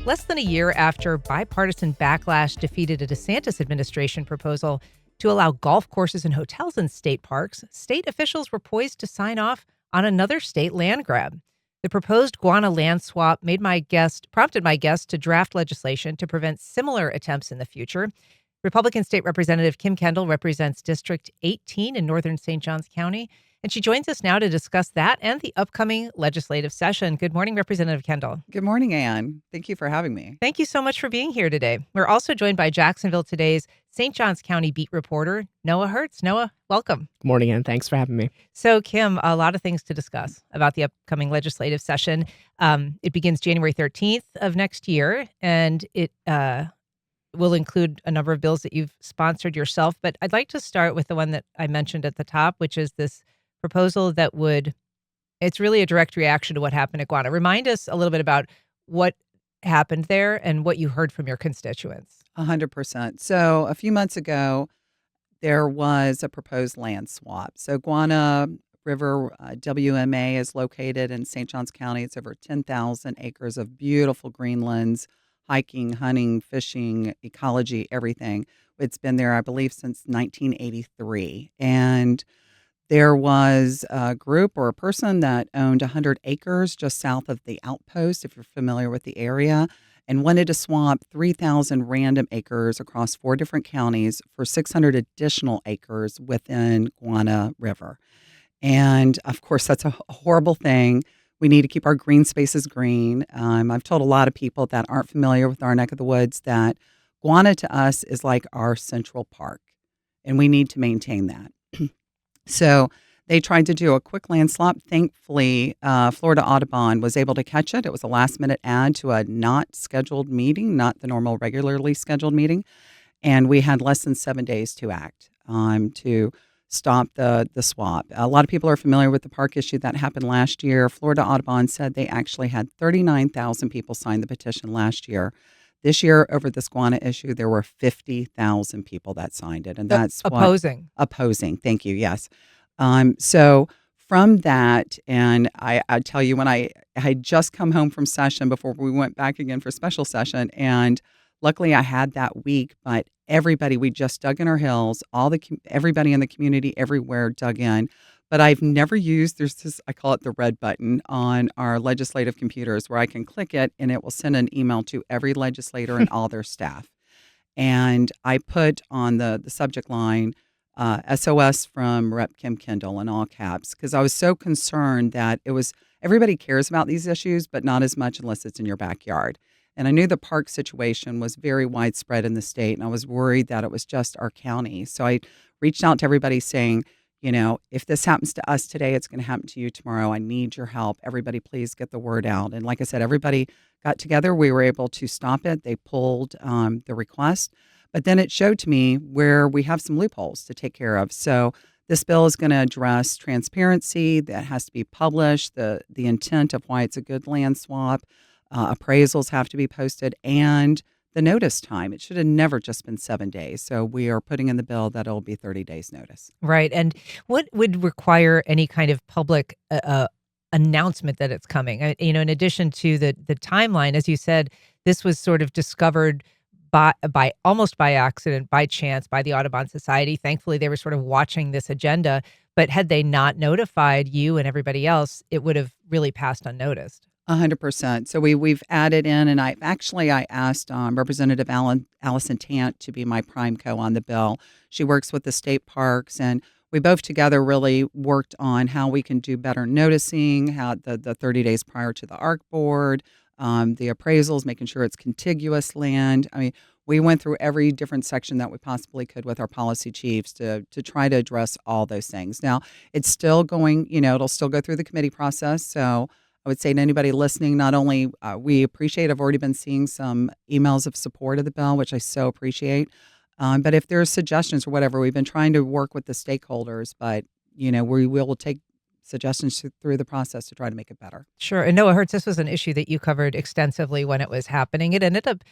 Less than a year after bipartisan backlash defeated a DeSantis administration proposal to allow golf courses and hotels in state parks, state officials were poised to sign off on another state land grab. The proposed Guana land swap prompted my guest to draft legislation to prevent similar attempts in the future. Republican State Representative Kim Kendall represents District 18 in northern St. Johns County, and she joins us now to discuss that and the upcoming legislative session. Good morning, Representative Kendall. Good morning, Ann. Thank you for having me. Thank you so much for being here today. We're also joined by Jacksonville Today's St. Johns County beat reporter, Noah Hertz. Noah, welcome. Good morning, Ann. Thanks for having me. So, Kim, a lot of things to discuss about the upcoming legislative session. It begins January 13th of next year, and it will include a number of bills that you've sponsored yourself. But I'd like to start with the one that I mentioned at the top, which is this proposal that it's really a direct reaction to what happened at Guana. Remind us a little bit about what happened there and what you heard from your constituents. 100%. So a few months ago, there was a proposed land swap. So Guana River WMA is located in St. Johns County. It's over 10,000 acres of beautiful greenlands, hiking, hunting, fishing, ecology, everything. It's been there, I believe, since 1983. And there was a group or a person that owned 100 acres just south of the outpost, if you're familiar with the area, and wanted to swap 3,000 random acres across 4 different counties for 600 additional acres within Guana River. And, of course, that's a horrible thing. We need to keep our green spaces green. I've told a lot of people that aren't familiar with our neck of the woods that Guana to us is like our Central Park, and we need to maintain that. So they tried to do a quick land swap. Thankfully, Florida Audubon was able to catch it. It was a last-minute add to a not scheduled meeting, not the normal regularly scheduled meeting. And we had less than 7 days to act to stop the swap. A lot of people are familiar with the park issue that happened last year. Florida Audubon said they actually had 39,000 people sign the petition last year. This year, over this Guana issue, there were 50,000 people that signed it. And that's opposing. Opposing. Thank you. Yes. So from that, and I tell you, when I had just come home from session before we went back again for special session, and luckily I had that week, but everybody, we just dug in our heels, everybody in the community everywhere dug in. But I've never used, there's this, I call it the red button on our legislative computers where I can click it and it will send an email to every legislator and all their staff. And I put on the subject line, SOS from Rep. Kim Kendall in all caps, because I was so concerned that everybody cares about these issues, but not as much unless it's in your backyard. And I knew the park situation was very widespread in the state, and I was worried that it was just our county. So I reached out to everybody saying, if this happens to us today, it's going to happen to you tomorrow. I need your help. Everybody, please get the word out. And like I said, everybody got together. We were able to stop it. They pulled the request. But then it showed to me where we have some loopholes to take care of. So this bill is going to address transparency that has to be published, the intent of why it's a good land swap, appraisals have to be posted, and the notice time. It should have never just been 7 days. So we are putting in the bill that it'll be 30 days notice. Right. And what would require any kind of public announcement that it's coming? In addition to the timeline, as you said, this was sort of discovered by almost by accident, by chance, by the Audubon Society. Thankfully, they were sort of watching this agenda. But had they not notified you and everybody else, it would have really passed unnoticed. 100%. So we've added in, and I asked Representative Allison Tant to be my prime co on the bill. She works with the state parks, and we both together really worked on how we can do better noticing, how the 30 days prior to the ARC board, the appraisals, making sure it's contiguous land. I mean, we went through every different section that we possibly could with our policy chiefs to try to address all those things. Now, it's still going, it'll still go through the committee process. So I would say to anybody listening, not only we appreciate, I've already been seeing some emails of support of the bill, which I so appreciate. But if there's suggestions or whatever, we've been trying to work with the stakeholders, but, we will take suggestions through the process to try to make it better. Sure. And Noah Hertz, this was an issue that you covered extensively when it was happening. It ended up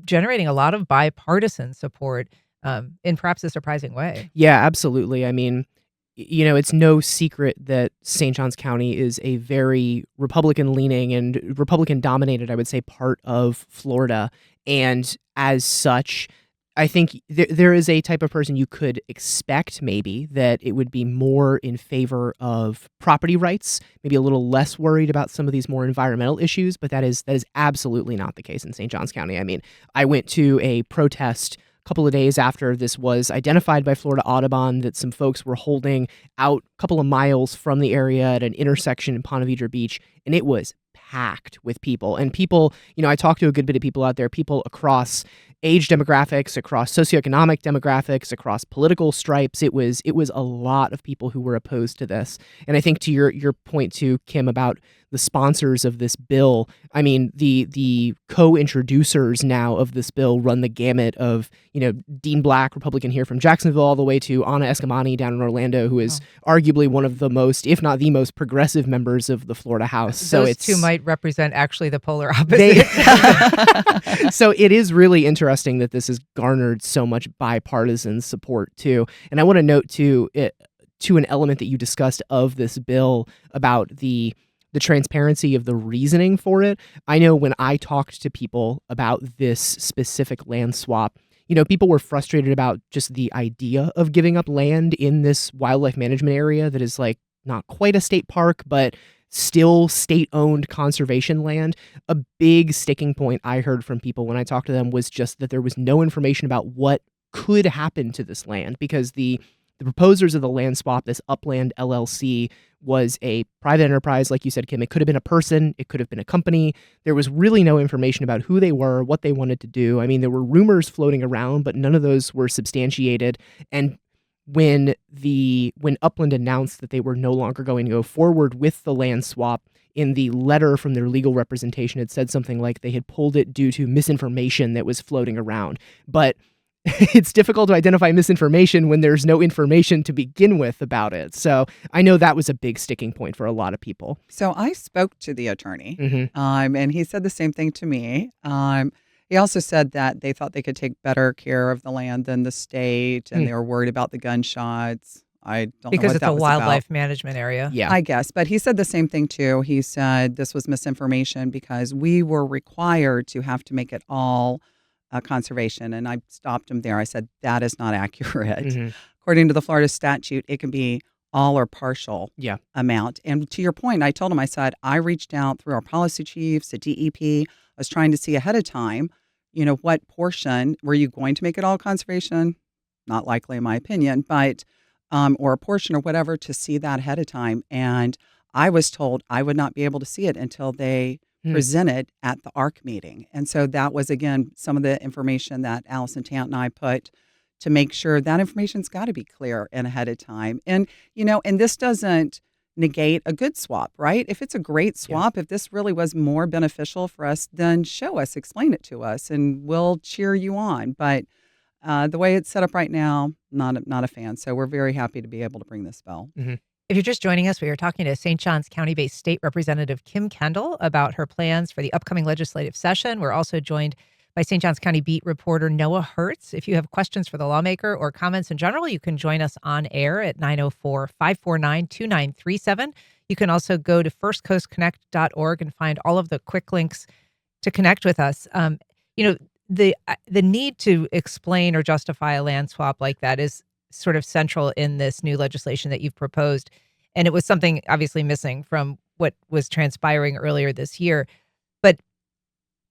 generating a lot of bipartisan support in perhaps a surprising way. Yeah, absolutely. I mean, it's no secret that St. Johns County is a very Republican-leaning and Republican-dominated, I would say, part of Florida. And as such, I think there is a type of person you could expect maybe that it would be more in favor of property rights, maybe a little less worried about some of these more environmental issues, but that is absolutely not the case in St. Johns County. I mean, I went to a protest couple of days after this was identified by Florida Audubon that some folks were holding out a couple of miles from the area at an intersection in Ponte Vedra Beach, and it was packed with people. And people, I talked to a good bit of people out there, people across age demographics, across socioeconomic demographics, across political stripes. It was a lot of people who were opposed to this. And I think to your point too, Kim, about the sponsors of this bill, I mean, the co-introducers now of this bill run the gamut of, Dean Black, Republican here from Jacksonville, all the way to Anna Eskamani down in Orlando, who is arguably one of the most, if not the most progressive members of the Florida House. So Those two might represent actually the polar opposite. So it is really interesting that this has garnered so much bipartisan support too. And I want to note too, to an element that you discussed of this bill about the transparency of the reasoning for it. I know when I talked to people about this specific land swap, people were frustrated about just the idea of giving up land in this wildlife management area that is like not quite a state park, but still state-owned conservation land. A big sticking point I heard from people when I talked to them was just that there was no information about what could happen to this land, because the proposers of the land swap, this Upland LLC, was a private enterprise, like you said, Kim. It could have been a person. It could have been a company. There was really no information about who they were, what they wanted to do. I mean, there were rumors floating around, but none of those were substantiated. And when Upland announced that they were no longer going to go forward with the land swap, in the letter from their legal representation, it said something like they had pulled it due to misinformation that was floating around. But it's difficult to identify misinformation when there's no information to begin with about it. So I know that was a big sticking point for a lot of people. So I spoke to the attorney, Mm-hmm. and he said the same thing to me. He also said that they thought they could take better care of the land than the state, and they were worried about the gunshots. I don't know Because what it's that a was wildlife about. management area. Yeah. I guess. But he said the same thing too. He said this was misinformation because we were required to have to make it all conservation. And I stopped him there. I said, that is not accurate. Mm-hmm. According to the Florida statute, it can be all or partial amount. And to your point, I told him, I said, I reached out through our policy chiefs, the DEP. I was trying to see ahead of time, what portion, were you going to make it all conservation? Not likely in my opinion, but, or a portion or whatever, to see that ahead of time. And I was told I would not be able to see it until they presented at the ARC meeting. And so that was, again, some of the information that Allison Tant and I put to make sure that information's got to be clear and ahead of time. And, and this doesn't negate a good swap, right? If it's a great swap, if this really was more beneficial for us, then show us, explain it to us, and we'll cheer you on. But the way it's set up right now, not a fan. So we're very happy to be able to bring this bill. Mm-hmm. If you're just joining us, we are talking to St. Johns County-based State Representative Kim Kendall about her plans for the upcoming legislative session. We're also joined by St. Johns County beat reporter Noah Hertz. If you have questions for the lawmaker or comments in general, you can join us on air at 904-549-2937. You can also go to firstcoastconnect.org and find all of the quick links to connect with us. The need to explain or justify a land swap like that is sort of central in this new legislation that you've proposed. And it was something obviously missing from what was transpiring earlier this year. But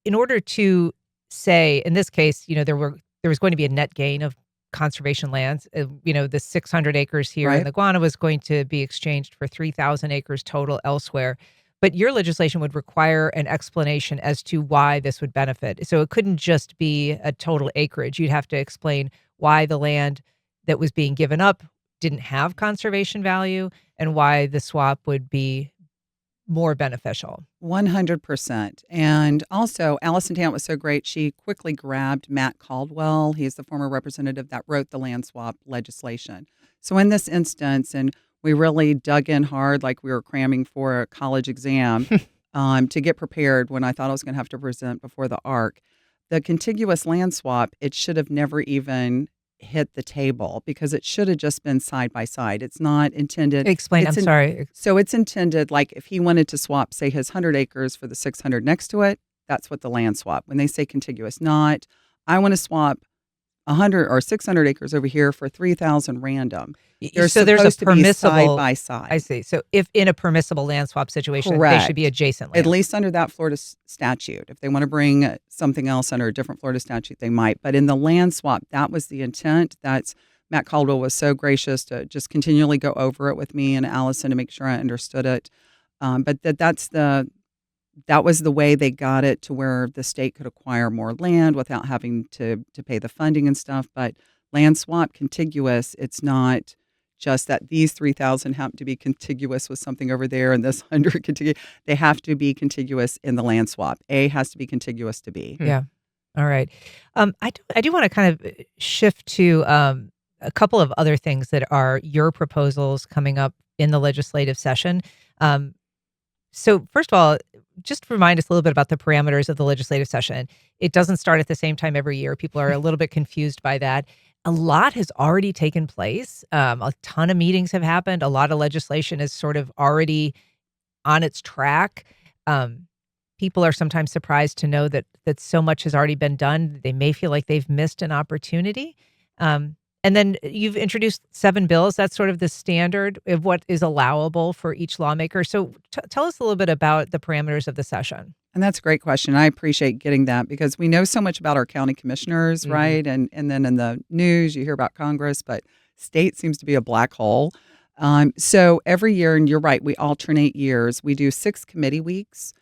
in order to say, in this case, there was going to be a net gain of conservation lands. The 600 acres here in the Guana was going to be exchanged for 3,000 acres total elsewhere. But your legislation would require an explanation as to why this would benefit. So it couldn't just be a total acreage. You'd have to explain why the land that was being given up didn't have conservation value and why the swap would be more beneficial. 100%. And also, Allison Tant was so great. She quickly grabbed Matt Caldwell. He's the former representative that wrote the land swap legislation. So in this instance, and we really dug in hard like we were cramming for a college exam to get prepared when I thought I was going to have to present before the ARC. The contiguous land swap, it should have never even hit the table because it should have just been side by side. It's not intended. Explain. I'm sorry. So it's intended like if he wanted to swap, say, his 100 acres for the 600 next to it, that's what the land swap. When they say contiguous, not I want to swap 100 or 600 acres over here for 3,000 random. They're So there's a supposed to be permissible side by side. I see. So if in a permissible land swap situation, they Correct. should be adjacent At land. least under that Florida statute. If they want to bring something else under a different Florida statute, they might. But in the land swap, that was the intent. That's Matt Caldwell was so gracious to just continually go over it with me and Allison to make sure I understood it. But that was the way they got it to where the state could acquire more land without having to pay the funding and stuff. But land swap contiguous, it's not just that these 3,000 happen to be contiguous with something over there and this 100 contiguous. They have to be contiguous in the land swap. A has to be contiguous to B. Yeah. All right. I do want to kind of shift to a couple of other things that are your proposals coming up in the legislative session. So first of all, just remind us a little bit about the parameters of the legislative session. It doesn't start at the same time every year. People are a little bit confused by that. A lot has already taken place. A ton of meetings have happened. A lot of legislation is sort of already on its track. People are sometimes surprised to know that so much has already been done. They may feel like they've missed an opportunity. And then you've introduced 7 bills. That's sort of the standard of what is allowable for each lawmaker. So tell us a little bit about the parameters of the session. And that's a great question. I appreciate getting that because we know so much about our county commissioners, Mhm. right? And then in the news, you hear about Congress, but state seems to be a black hole. So every year, and you're right, we alternate years. We do 6 committee weeks.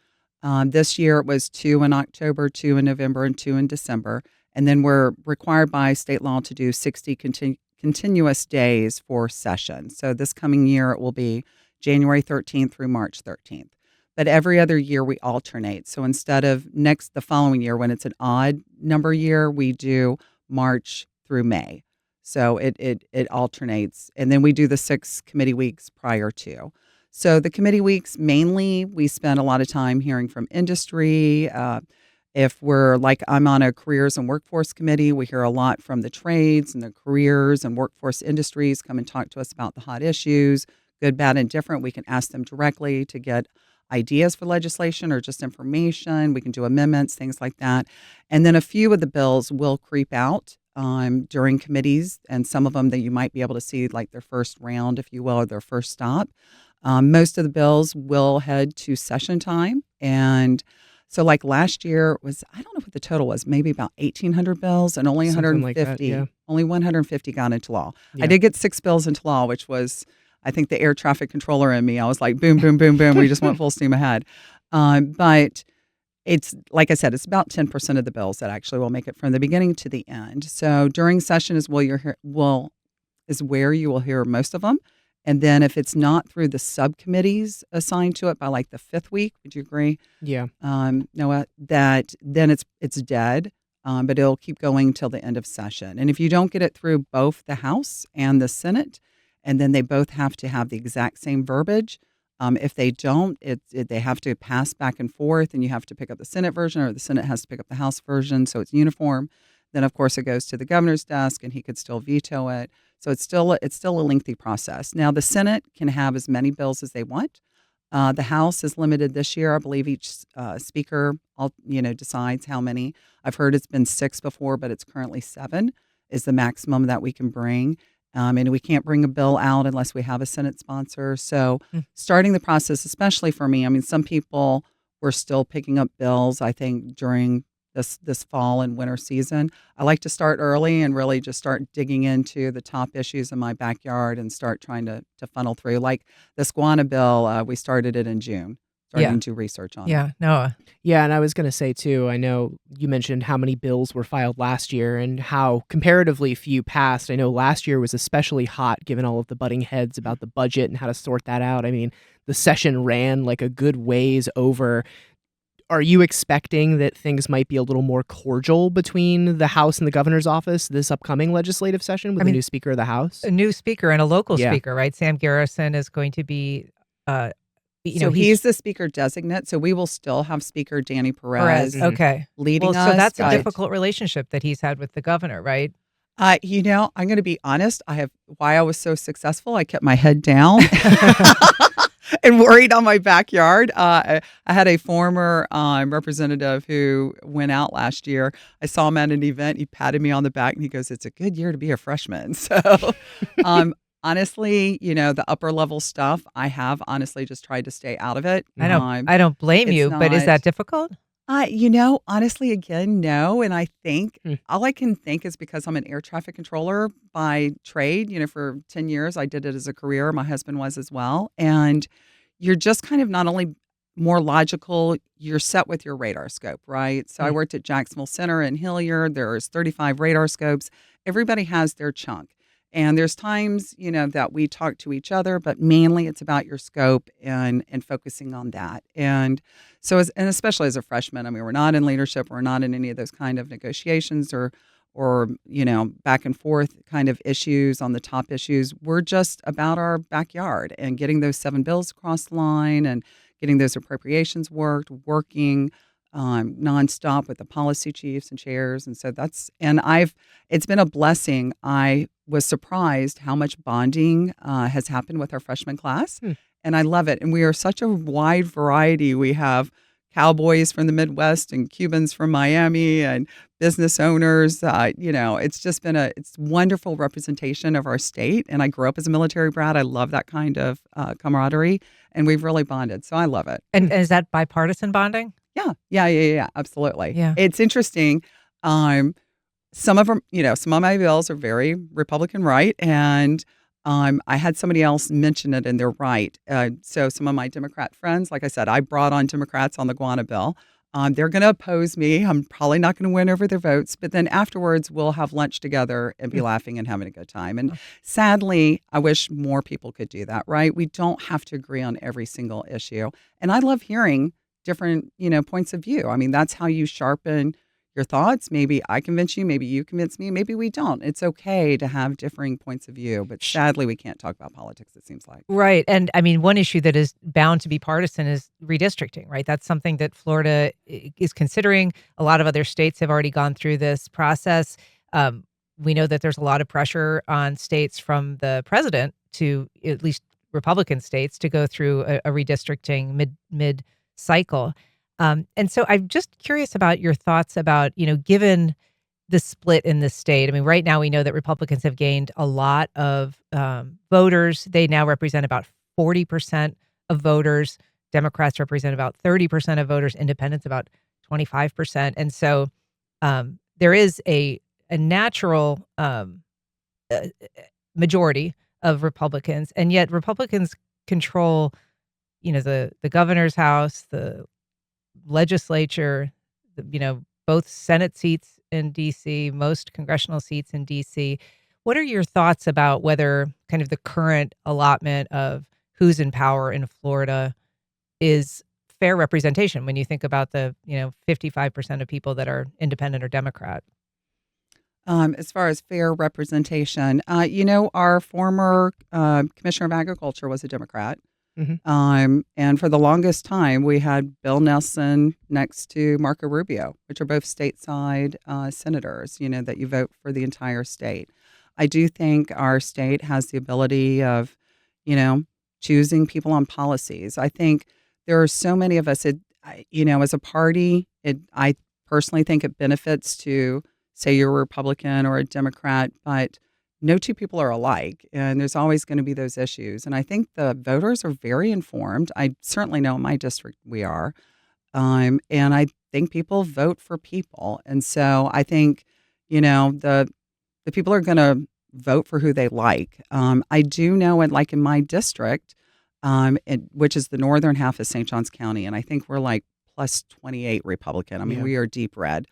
This year it was 2 in October, 2 in November, and 2 in December. And then we're required by state law to do 60 continuous days for sessions. So this coming year, it will be January 13th through March 13th. But every other year, we alternate. So instead of the following year, when it's an odd number year, we do March through May. So it alternates. And then we do the 6 committee weeks prior to. So the committee weeks, mainly, we spend a lot of time hearing from industry. If we're like I'm on a careers and workforce committee, we hear a lot from the trades and the careers and workforce industries come and talk to us about the hot issues, good, bad, and different. We can ask them directly to get ideas for legislation or just information. We can do amendments, things like that. And then a few of the bills will creep out during committees, and some of them that you might be able to see like their first round, if you will, or their first stop. Most of the bills will head to session time. And so like last year was, I don't know what the total was, maybe about 1,800 bills and only Something 150, like that, yeah. only 150 got into law. Yeah. I did get 6 bills into law, which was, I think the air traffic controller in me. I was like, boom, boom, boom, boom. We just went full steam ahead. But it's, like I said, it's about 10% of the bills that actually will make it from the beginning to the end. So during session is where you will hear most of them. And then if it's not through the subcommittees assigned to it by like the 5th week, would you agree? Yeah. Noah, that then it's dead, but it'll keep going till the end of session. And if you don't get it through both the House and the Senate, and then they both have to have the exact same verbiage, if they don't, they have to pass back and forth, and you have to pick up the Senate version, or the Senate has to pick up the House version, so it's uniform. Then, of course, it goes to the governor's desk, and he could still veto it. So it's still a lengthy process. Now, the Senate can have as many bills as they want. The House is limited this year. I believe each speaker, decides how many. I've heard it's been 6 before, but it's currently 7 is the maximum that we can bring. And we can't bring a bill out unless we have a Senate sponsor. So starting the process, especially for me, I mean, some people were still picking up bills, I think, during this fall and winter season. I like to start early and really just start digging into the top issues in my backyard and start trying to funnel through. Like this Guana bill, we started it in June, starting to do research on it. Yeah, Noah. Yeah, and I was going to say, too, I know you mentioned how many bills were filed last year and how comparatively few passed. I know last year was especially hot given all of the butting heads about the budget and how to sort that out. I mean, the session ran like a good ways over. Are you expecting that things might be a little more cordial between the House and the governor's office this upcoming legislative session with the new Speaker of the House? A new speaker and a local speaker, right? Sam Garrison is going to be, he's the speaker designate. So we will still have Speaker Danny Perez okay, leading us. So that's a difficult relationship that he's had with the governor, right? I'm going to be honest. Why I was so successful. I kept my head down and worried on my backyard. I had a former representative who went out last year. I saw him at an event. He patted me on the back and he goes, "It's a good year to be a freshman." So, honestly, the upper level stuff, I have honestly just tried to stay out of it. I don't blame It's you, but is not. that difficult? Honestly, again, no. And I think Hmm. all I can think is because I'm an air traffic controller by trade. For 10 years, I did it as a career. My husband was as well. And you're just kind of not only more logical, you're set with your radar scope, right? So I Hmm. worked at Jacksonville Center in Hilliard. There's 35 radar scopes. Everybody has their chunk. And there's times, that we talk to each other, but mainly it's about your scope and focusing on that. And so, and especially as a freshman, I mean, we're not in leadership, we're not in any of those kind of negotiations or back and forth kind of issues on the top issues. We're just about our backyard and getting those 7 bills across the line and getting those appropriations working nonstop with the policy chiefs and chairs. And so it's been a blessing. I was surprised how much bonding has happened with our freshman class. Hmm. And I love it. And we are such a wide variety. We have cowboys from the Midwest and Cubans from Miami and business owners. It's just been it's wonderful representation of our state. And I grew up as a military brat. I love that kind of camaraderie. And we've really bonded. So I love it. And is that bipartisan bonding? Yeah. Absolutely. Yeah. It's interesting. Some of them, some of my bills are very Republican right, and I had somebody else mention it, and they're right. So some of my Democrat friends, like I said, I brought on Democrats on the Guana bill. They're going to oppose me. I'm probably not going to win over their votes, but then afterwards we'll have lunch together and be laughing and having a good time. And sadly, I wish more people could do that, right? We don't have to agree on every single issue. And I love hearing different, points of view. I mean, that's how you sharpen your thoughts. Maybe I convince you, maybe you convince me, maybe we don't. It's okay to have differing points of view, but sadly we can't talk about politics, it seems like. Right. And I mean, one issue that is bound to be partisan is redistricting, right? That's something that Florida is considering. A lot of other states have already gone through this process. We know that there's a lot of pressure on states from the president to, at least Republican states, to go through a redistricting mid cycle. And so I'm just curious about your thoughts about, given the split in the state. I mean, right now we know that Republicans have gained a lot of voters. They now represent about 40% of voters. Democrats represent about 30% of voters. Independents about 25%. And so there is a natural majority of Republicans, and yet Republicans control, the governor's house, the legislature, both Senate seats in D.C., most congressional seats in D.C. What are your thoughts about whether kind of the current allotment of who's in power in Florida is fair representation when you think about the, 55% of people that are independent or Democrat? As far as fair representation, our former Commissioner of Agriculture was a Democrat. Mhm. And for the longest time, we had Bill Nelson next to Marco Rubio, which are both stateside senators, that you vote for the entire state. I do think our state has the ability of, choosing people on policies. I think there are so many of us, as a party, I personally think it benefits to say you're a Republican or a Democrat, but no two people are alike, and there's always going to be those issues. And I think the voters are very informed. I certainly know in my district we are. And I think people vote for people. And so I think, the people are going to vote for who they like. I do know, and like in my district, which is the northern half of St. Johns County, and I think we're like plus 28 Republican. I mean, Yeah. we are deep red.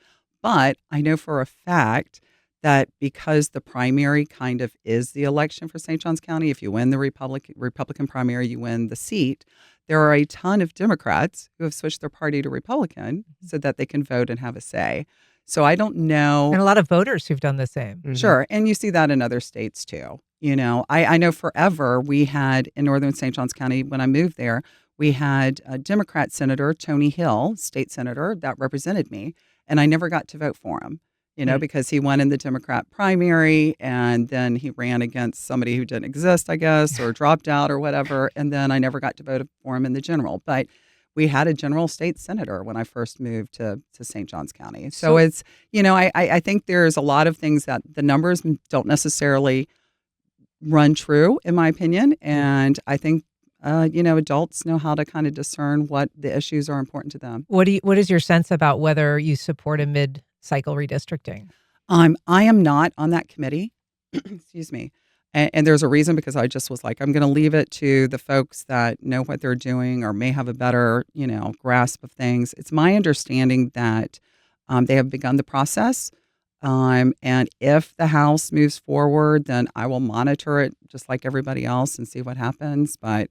But I know for a fact that because the primary kind of is the election for St. Johns County, if you win the Republican primary, you win the seat. There are a ton of Democrats who have switched their party to Republican so that they can vote and have a say. So I don't know. And a lot of voters who've done the same. Mhm. Sure. And you see that in other states too. I know forever we had in northern St. Johns County, when I moved there, we had a Democrat Senator, Tony Hill, state senator, that represented me. And I never got to vote for him. because he won in the Democrat primary and then he ran against somebody who didn't exist, I guess, or dropped out or whatever. And then I never got to vote for him in the general. But we had a general state senator when I first moved to St. Johns County. So it's, I think there's a lot of things that the numbers don't necessarily run true, in my opinion. And I think, adults know how to kind of discern what the issues are important to them. What is your sense about whether you support a mid-cycle redistricting? I am not on that committee. Excuse me. And there's a reason, because I just was like, I'm going to leave it to the folks that know what they're doing or may have a better, grasp of things. It's my understanding that they have begun the process. And if the House moves forward, then I will monitor it just like everybody else and see what happens. But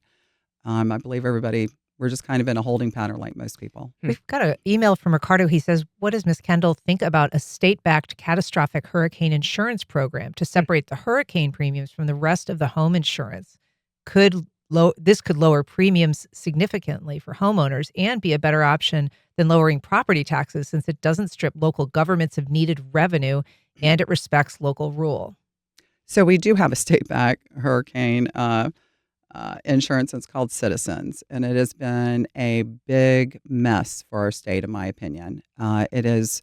I believe we're just kind of in a holding pattern like most people. We've got an email from Ricardo. He says, what does Ms. Kendall think about a state-backed catastrophic hurricane insurance program to separate the hurricane premiums from the rest of the home insurance? This could lower premiums significantly for homeowners and be a better option than lowering property taxes, since it doesn't strip local governments of needed revenue and it respects local rule. So we do have a state-backed hurricane insurance. It's called Citizens, and it has been a big mess for our state, in my opinion. It has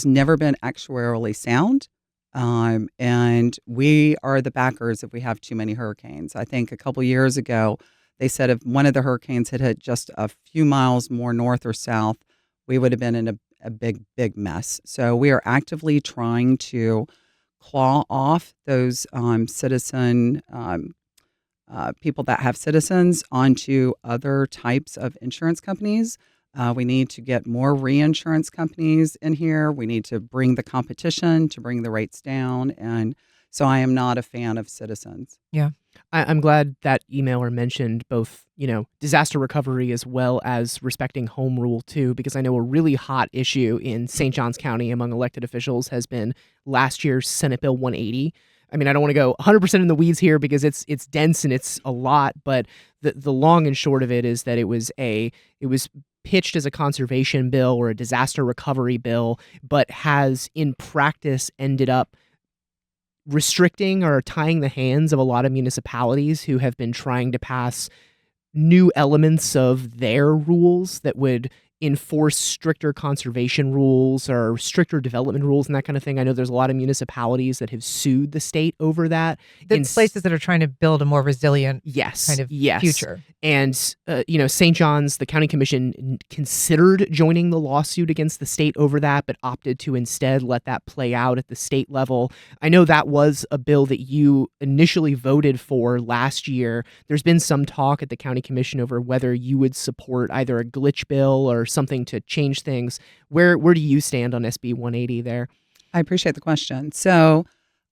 never been actuarially sound, and we are the backers if we have too many hurricanes. I think a couple years ago, they said if one of the hurricanes had hit just a few miles more north or south, we would have been in a big, big mess. So we are actively trying to claw off those citizen people that have Citizens onto other types of insurance companies. We need to get more reinsurance companies in here. We need to bring the competition to bring the rates down. And so I am not a fan of Citizens. Yeah. I'm glad that emailer mentioned both, disaster recovery as well as respecting home rule too, because I know a really hot issue in St. Johns County among elected officials has been last year's Senate Bill 180. I mean, I don't want to go 100% in the weeds here because it's dense and it's a lot, but the long and short of it is that it was pitched as a conservation bill or a disaster recovery bill, but has in practice ended up restricting or tying the hands of a lot of municipalities who have been trying to pass new elements of their rules that would enforce stricter conservation rules or stricter development rules and that kind of thing. I know there's a lot of municipalities that have sued the state over that. The places that are trying to build a more resilient kind of yes. future. And, St. John's, the county commission considered joining the lawsuit against the state over that, but opted to instead let that play out at the state level. I know that was a bill that you initially voted for last year. There's been some talk at the county commission over whether you would support either a glitch bill or something to change things. Where do you stand on SB 180 there? I appreciate the question. So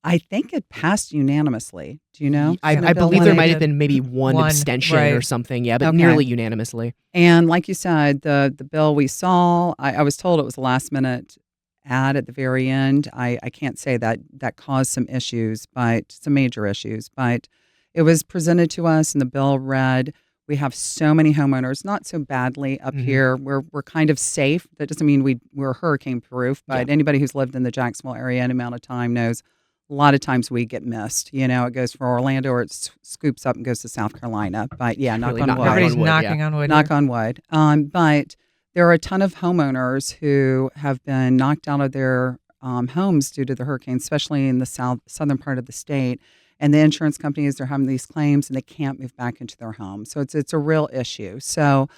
I think it passed unanimously. Do you know? I believe there might have been maybe one abstention right. or something. Yeah, but nearly unanimously. And like you said, the bill we saw, I was told it was a last minute ad at the very end. I can't say that caused some issues, but some major issues. But it was presented to us and the bill read, we have so many homeowners, not so badly up here. We're kind of safe. That doesn't mean we're hurricane proof, but anybody who's lived in the Jacksonville area any amount of time knows a lot of times we get missed. It goes for Orlando or it scoops up and goes to South Carolina. But yeah, knock on wood. Everybody's knocking on wood. Knock on wood. But there are a ton of homeowners who have been knocked out of their homes due to the hurricane, especially in the southern part of the state. And the insurance companies are having these claims and they can't move back into their home. So it's a real issue. So,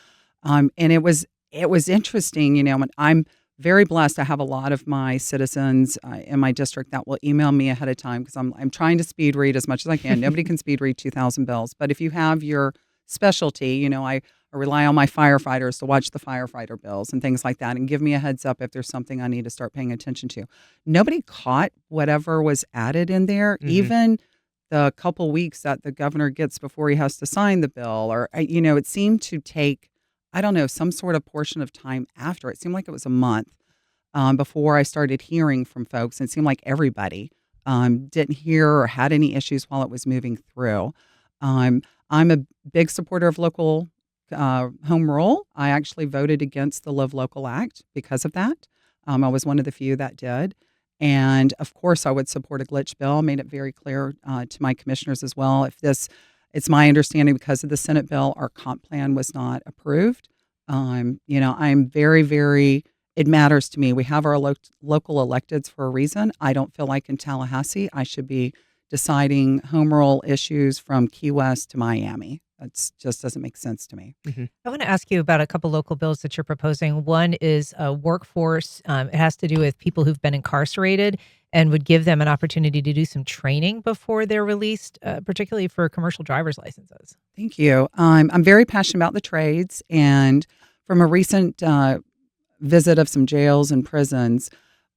and it was interesting, when I'm very blessed. I have a lot of my citizens in my district that will email me ahead of time because I'm trying to speed read as much as I can. Nobody can speed read 2,000 bills. But if you have your specialty, I rely on my firefighters to watch the firefighter bills and things like that and give me a heads up if there's something I need to start paying attention to. Nobody caught whatever was added in there, even the couple weeks that the governor gets before he has to sign the bill, or, it seemed to take, I don't know, some sort of portion of time after. It seemed like it was a month before I started hearing from folks. And it seemed like everybody didn't hear or had any issues while it was moving through. I'm a big supporter of local home rule. I actually voted against the Live Local Act because of that. I was one of the few that did. And of course, I would support a glitch bill. Made it very clear to my commissioners as well. It's my understanding because of the Senate bill, our comp plan was not approved. I'm very, very, it matters to me. We have our local electeds for a reason. I don't feel like in Tallahassee, I should be deciding home rule issues from Key West to Miami. That just doesn't make sense to me. I want to ask you about a couple local bills that you're proposing. One is a workforce. It has to do with people who've been incarcerated and would give them an opportunity to do some training before they're released, particularly for commercial driver's licenses. Thank you. I'm very passionate about the trades. And from a recent visit of some jails and prisons,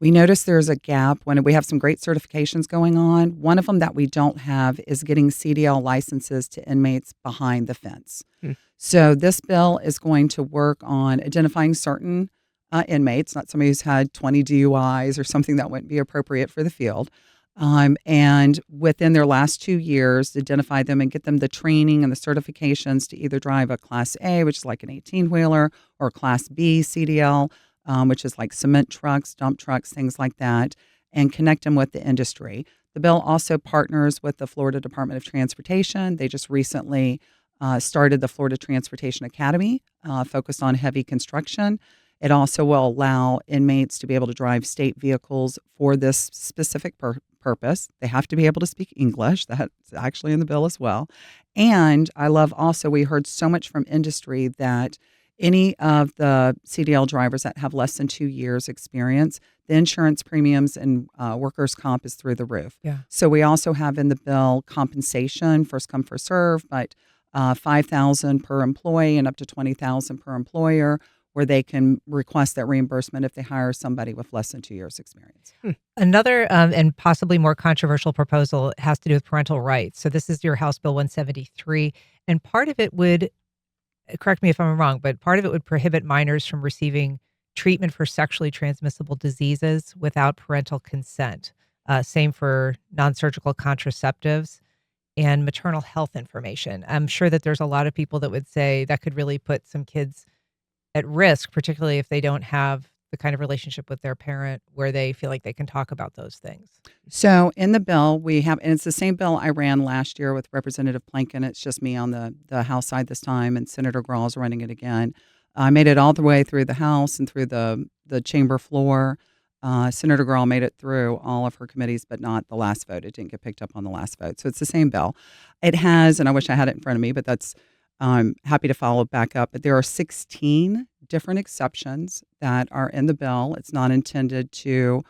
we noticed there's a gap when we have some great certifications going on. One of them that we don't have is getting CDL licenses to inmates behind the fence. So this bill is going to work on identifying certain inmates, not somebody who's had 20 DUIs or something that wouldn't be appropriate for the field. And within their last 2 years, identify them and get them the training and the certifications to either drive a Class A, which is like an 18-wheeler, or Class B CDL, which is like cement trucks, dump trucks, things like that, and connect them with the industry. The bill also partners with the Florida Department of Transportation. They just recently started the Florida Transportation Academy, focused on heavy construction. It also will allow inmates to be able to drive state vehicles for this specific purpose. They have to be able to speak English. That's actually in the bill as well. And I love also, we heard so much from industry that any of the CDL drivers that have less than 2 years experience, the insurance premiums and workers' comp is through the roof. Yeah. So we also have in the bill compensation, first come, first serve, but $5,000 per employee and up to $20,000 per employer, where they can request that reimbursement if they hire somebody with less than 2 years experience. Another and possibly more controversial proposal has to do with parental rights. So this is your House Bill 173, and part of it would, correct me if I'm wrong, but part of it would prohibit minors from receiving treatment for sexually transmissible diseases without parental consent. Same for non-surgical contraceptives and maternal health information. I'm sure that there's a lot of people that would say that could really put some kids at risk, particularly if they don't have the kind of relationship with their parent where they feel like they can talk about those things. So in the bill, we have, and it's the same bill I ran last year with Representative Plankin. It's just me on the House side this time, and Senator Graw's running it again. I made it all the way through the House and through the chamber floor. Senator Graw made it through all of her committees, but not the last vote. It didn't get picked up on the last vote. So it's the same bill. It has, and I wish I had it in front of me, but that's I'm happy to follow back up. But there are 16 different exceptions that are in the bill. It's not intended to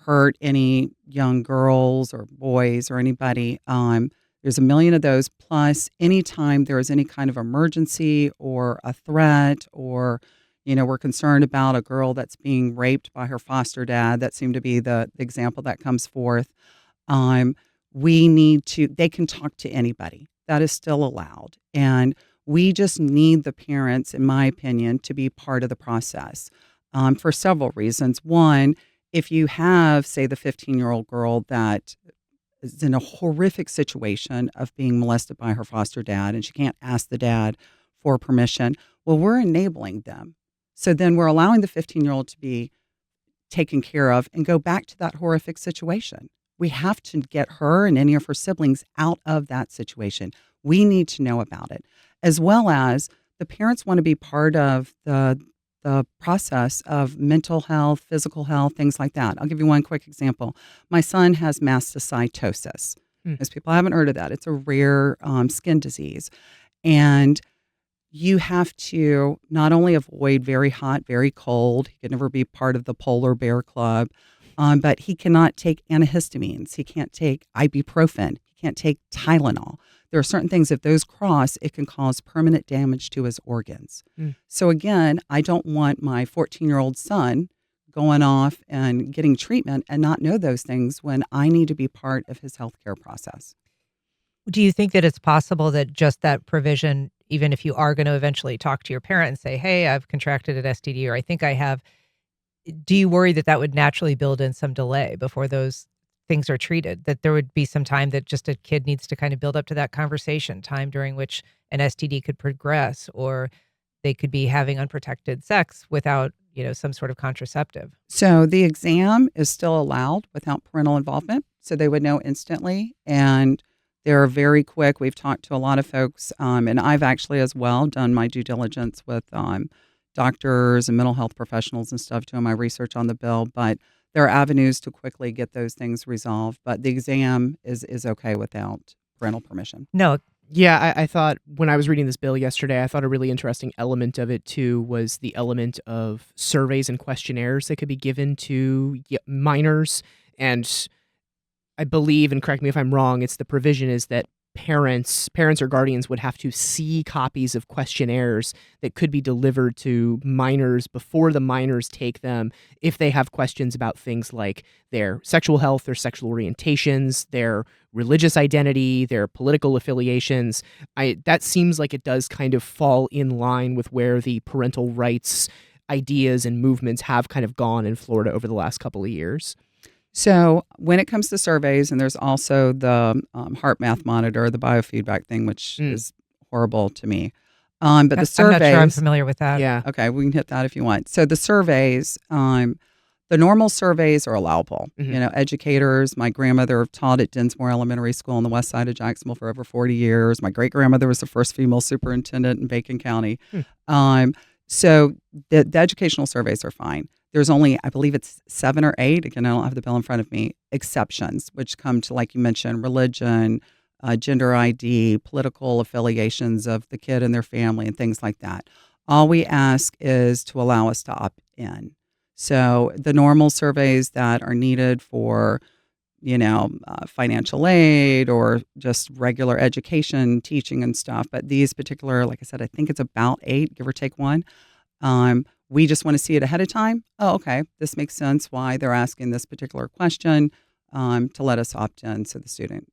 hurt any young girls or boys or anybody. There's a million of those. Plus, anytime there is any kind of emergency or a threat, or we're concerned about a girl that's being raped by her foster dad. That seemed to be the example that comes forth. They can talk to anybody. That is still allowed. And we just need the parents, in my opinion, to be part of the process for several reasons. One, if you have, say, the 15-year-old girl that is in a horrific situation of being molested by her foster dad and she can't ask the dad for permission, well, we're enabling them. So then we're allowing the 15-year-old to be taken care of and go back to that horrific situation. We have to get her and any of her siblings out of that situation. We need to know about it, as well as the parents want to be part of the process of mental health, physical health, things like that. I'll give you one quick example. My son has mastocytosis. Most people haven't heard of that. It's a rare skin disease. And you have to not only avoid very hot, very cold, he can never be part of the polar bear club, but he cannot take antihistamines. He can't take ibuprofen. He can't take Tylenol. There are certain things, if those cross, it can cause permanent damage to his organs. So again, I don't want my 14-year-old son going off and getting treatment and not know those things when I need to be part of his healthcare process. Do you think that it's possible that just that provision, even if you are going to eventually talk to your parent and say, hey, I've contracted an STD, or I think I have, do you worry that that would naturally build in some delay before those things are treated, that there would be some time that just a kid needs to kind of build up to that conversation, time during which an STD could progress, or they could be having unprotected sex without, some sort of contraceptive. So the exam is still allowed without parental involvement. So they would know instantly. And they're very quick. We've talked to a lot of folks. And I've actually as well done my due diligence with doctors and mental health professionals and stuff doing my research on the bill. But there are avenues to quickly get those things resolved. But the exam is okay without parental permission. No. Yeah, I thought when I was reading this bill yesterday, I thought a really interesting element of it too was the element of surveys and questionnaires that could be given to minors. And I believe, and correct me if I'm wrong, it's the provision is that parents or guardians would have to see copies of questionnaires that could be delivered to minors before the minors take them if they have questions about things like their sexual health, their sexual orientations, their religious identity, their political affiliations. That seems like it does kind of fall in line with where the parental rights ideas and movements have kind of gone in Florida over the last couple of years. So when it comes to surveys, and there's also the heart math monitor, the biofeedback thing, which is horrible to me. But the surveys, I'm not sure I'm familiar with that. Yeah. Okay, we can hit that if you want. So the surveys, the normal surveys are allowable. Educators, my grandmother taught at Dinsmore Elementary School on the west side of Jacksonville for over 40 years. My great-grandmother was the first female superintendent in Bacon County. So the educational surveys are fine. There's only, I believe it's 7 or 8, again, I don't have the bill in front of me, exceptions, which come to, like you mentioned, religion, gender ID, political affiliations of the kid and their family, and things like that. All we ask is to allow us to opt in. So the normal surveys that are needed for, financial aid or just regular education, teaching and stuff, but these particular, like I said, I think it's about 8, give or take 1. We just want to see it ahead of time. Oh, okay. This makes sense why they're asking this particular question to let us opt in so the student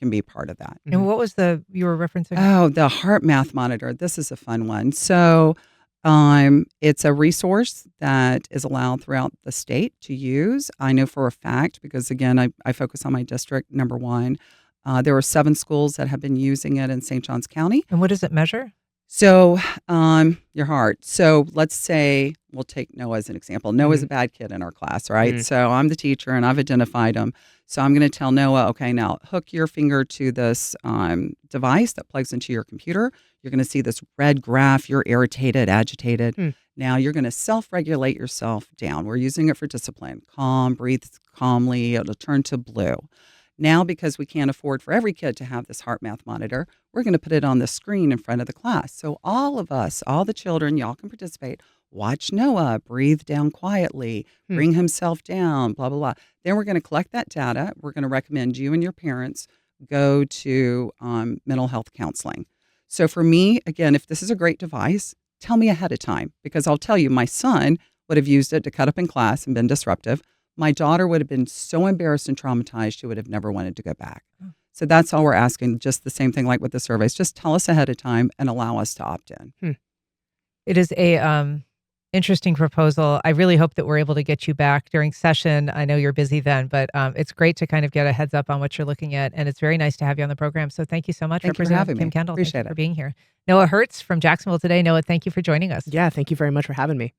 can be part of that. And what was you were referencing? Oh, the heart math monitor. This is a fun one. So it's a resource that is allowed throughout the state to use. I know for a fact, because again, I focus on my district, number 1. There are 7 schools that have been using it in St. Johns County. And what does it measure? So your heart. So let's say we'll take Noah as an example. Noah's a bad kid in our class, right? So I'm the teacher and I've identified him. So I'm going to tell Noah, okay, now hook your finger to this device that plugs into your computer. You're going to see this red graph. You're irritated, agitated. Now you're going to self-regulate yourself down. We're using it for discipline. Calm, breathe calmly. It'll turn to blue. Now, because we can't afford for every kid to have this heart math monitor, we're going to put it on the screen in front of the class. So all of us, all the children, y'all can participate. Watch Noah breathe down quietly, bring himself down, blah, blah, blah. Then we're going to collect that data. We're going to recommend you and your parents go to mental health counseling. So for me, again, if this is a great device, tell me ahead of time, because I'll tell you, my son would have used it to cut up in class and been disruptive. My daughter would have been so embarrassed and traumatized, she would have never wanted to go back. So that's all we're asking, just the same thing like with the surveys. Just tell us ahead of time and allow us to opt in. It is a interesting proposal. I really hope that we're able to get you back during session. I know you're busy then, but it's great to kind of get a heads up on what you're looking at. And it's very nice to have you on the program. So thank you so much, Thank you for having Kim me. Kendall. Appreciate Thank you it. for being here. Noah Hertz from Jacksonville today. Noah, thank you for joining us. Yeah, thank you very much for having me.